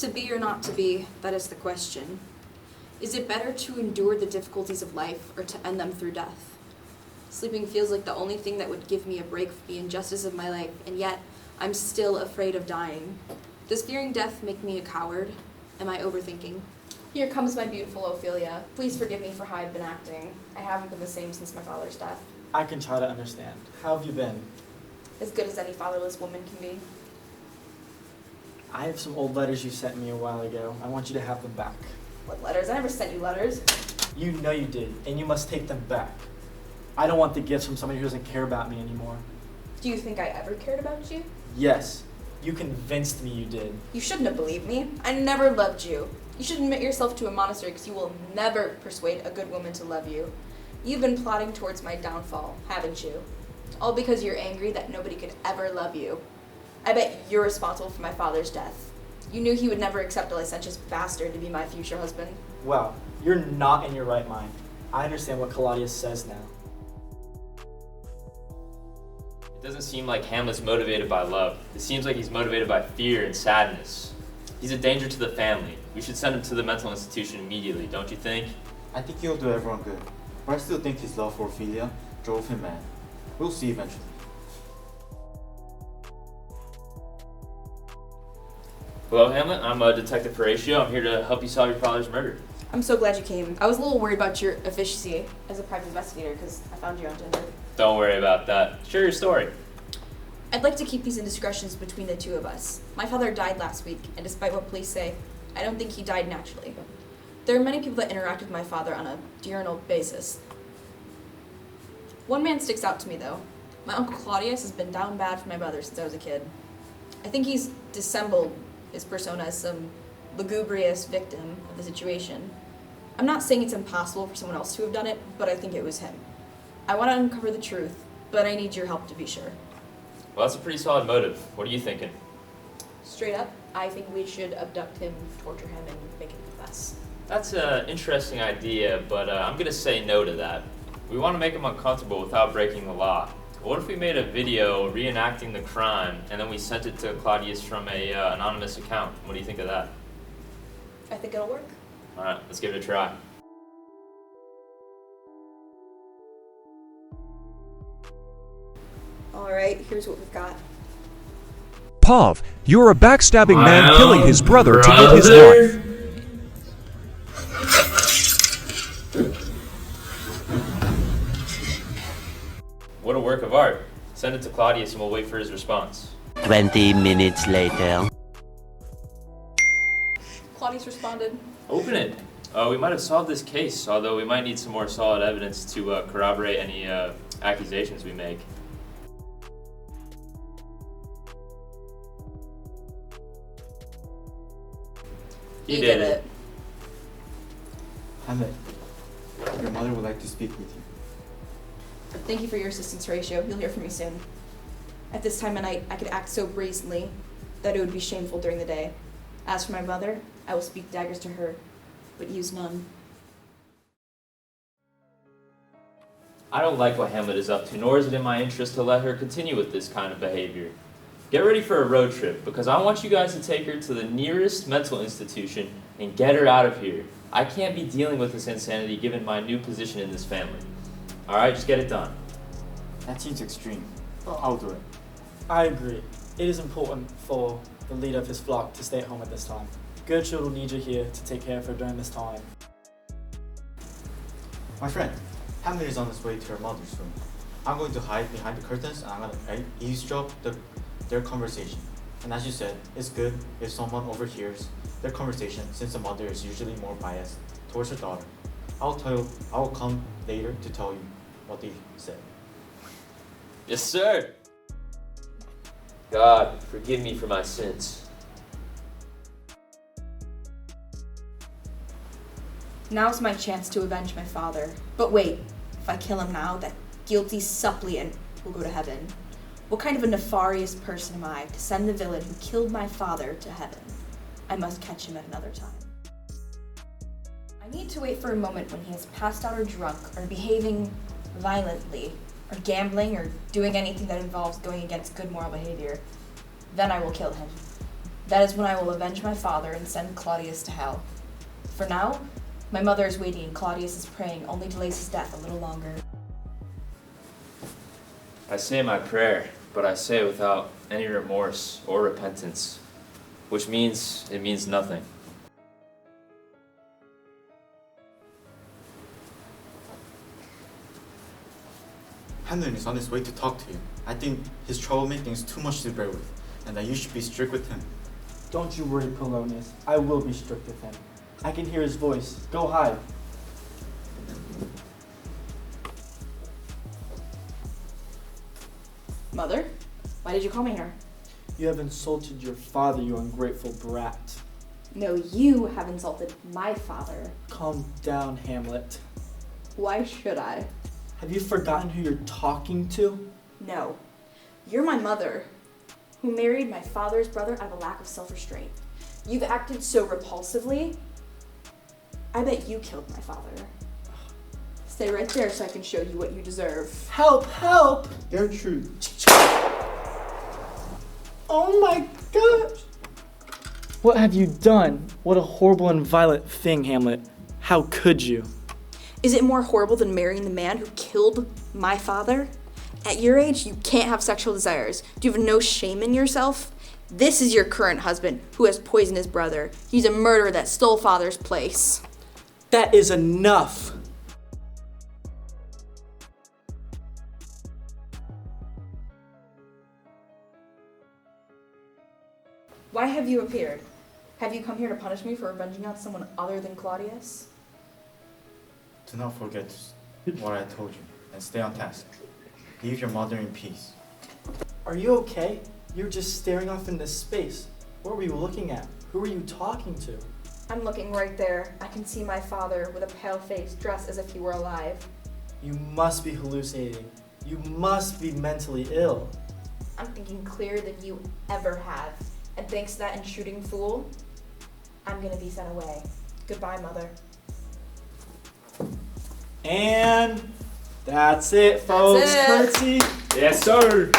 To be or not to be, that is the question. Is it better to endure the difficulties of life or to end them through death? Sleeping feels like the only thing that would give me a break from the injustice of my life, and yet I'm still afraid of dying. Does fearing death make me a coward? Am I overthinking? Here comes my beautiful Ophelia. Please forgive me for how I've been acting. I haven't been the same since my father's death. I can try to understand. How have you been? As good as any fatherless woman can be. I have some old letters you sent me a while ago. I want you to have them back. What letters? I never sent you letters. You know you did, and you must take them back. I don't want the gifts from somebody who doesn't care about me anymore. Do you think I ever cared about you? Yes, you convinced me you did. You shouldn't have believed me. I never loved you. You should admit yourself to a monastery because you will never persuade a good woman to love you. You've been plotting towards my downfall, haven't you? All because you're angry that nobody could ever love you. I bet you're responsible for my father's death. You knew he would never accept a licentious bastard to be my future husband. Well, you're not in your right mind. I understand what Claudius says now. It doesn't seem like Hamlet's motivated by love. It seems like he's motivated by fear and sadness. He's a danger to the family. We should send him to the mental institution immediately, don't you think? I think he'll do everyone good, but I still think his love for Ophelia drove him mad. We'll see eventually. Hello, Hamlet. I'm Detective Horatio. I'm here to help you solve your father's murder. I'm so glad you came. I was a little worried about your efficiency as a private investigator because I found you on Tinder. Don't worry about that. Share your story. I'd like to keep these indiscretions between the two of us. My father died last week, and despite what police say, I don't think he died naturally. There are many people that interact with my father on a diurnal basis. One man sticks out to me, though. My Uncle Claudius has been down bad for my brother since I was a kid. I think he's dissembled his persona as some lugubrious victim of the situation. I'm not saying it's impossible for someone else to have done it, but I think it was him. I want to uncover the truth, but I need your help to be sure. Well, that's a pretty solid motive. What are you thinking? Straight up, I think we should abduct him, torture him, and make him confess. That's an interesting idea, but I'm going to say no to that. We want to make him uncomfortable without breaking the law. What if we made a video reenacting the crime, and then we sent it to Claudius from a anonymous account? What do you think of that? I think it'll work. All right, let's give it a try. All right, here's what we've got. Pav, you're a backstabbing man killing his brother to get his wife. What a work of art. Send it to Claudius and we'll wait for his response. 20 minutes later. Claudius responded. Open it. We might have solved this case, although we might need some more solid evidence to corroborate any accusations we make. He did it. Hamlet, your mother would like to speak with you. Thank you for your assistance, Horatio. You'll hear from me soon. At this time of night, I could act so brazenly that it would be shameful during the day. As for my mother, I will speak daggers to her, but use none. I don't like what Hamlet is up to, nor is it in my interest to let her continue with this kind of behavior. Get ready for a road trip, because I want you guys to take her to the nearest mental institution and get her out of here. I can't be dealing with this insanity given my new position in this family. Alright, just get it done. That seems extreme. Oh. I'll do it. I agree. It is important for the leader of his flock to stay at home at this time. Gertrude will need you here to take care of her during this time. My friend, Hamlet is on his way to her mother's room. I'm going to hide behind the curtains and I'm going to eavesdrop their conversation. And as you said, it's good if someone overhears their conversation since the mother is usually more biased towards her daughter. I will come later to tell you what they said. Yes, sir. God, forgive me for my sins. Now's my chance to avenge my father. But wait, if I kill him now, that guilty suppliant will go to heaven. What kind of a nefarious person am I to send the villain who killed my father to heaven? I must catch him at another time. I need to wait for a moment when he is passed out or drunk, or behaving violently, or gambling, or doing anything that involves going against good moral behavior. Then I will kill him. That is when I will avenge my father and send Claudius to hell. For now, my mother is waiting and Claudius is praying, only delays his death a little longer. I say my prayer, but I say it without any remorse or repentance, which means it means nothing. Hamlet is on his way to talk to you. I think his troublemaking is too much to bear with, and that you should be strict with him. Don't you worry, Polonius. I will be strict with him. I can hear his voice. Go hide. Mother, why did you call me here? You have insulted your father, you ungrateful brat. No, you have insulted my father. Calm down, Hamlet. Why should I? Have you forgotten who you're talking to? No. You're my mother, who married my father's brother out of a lack of self-restraint. You've acted so repulsively. I bet you killed my father. Stay right there so I can show you what you deserve. Help! Help! Gertrude. Oh my gosh! What have you done? What a horrible and violent thing, Hamlet. How could you? Is it more horrible than marrying the man who killed my father? At your age, you can't have sexual desires. Do you have no shame in yourself? This is your current husband who has poisoned his brother. He's a murderer that stole father's place. That is enough! Why have you appeared? Have you come here to punish me for avenging on someone other than Claudius? Do not forget what I told you, and stay on task. Leave your mother in peace. Are you okay? You're just staring off into space. What were you looking at? Who were you talking to? I'm looking right there. I can see my father with a pale face, dressed as if he were alive. You must be hallucinating. You must be mentally ill. I'm thinking clearer than you ever have. And thanks to that intruding fool, I'm gonna be sent away. Goodbye, Mother. And that's it, folks. That's it. Curtsy. Yes, sir.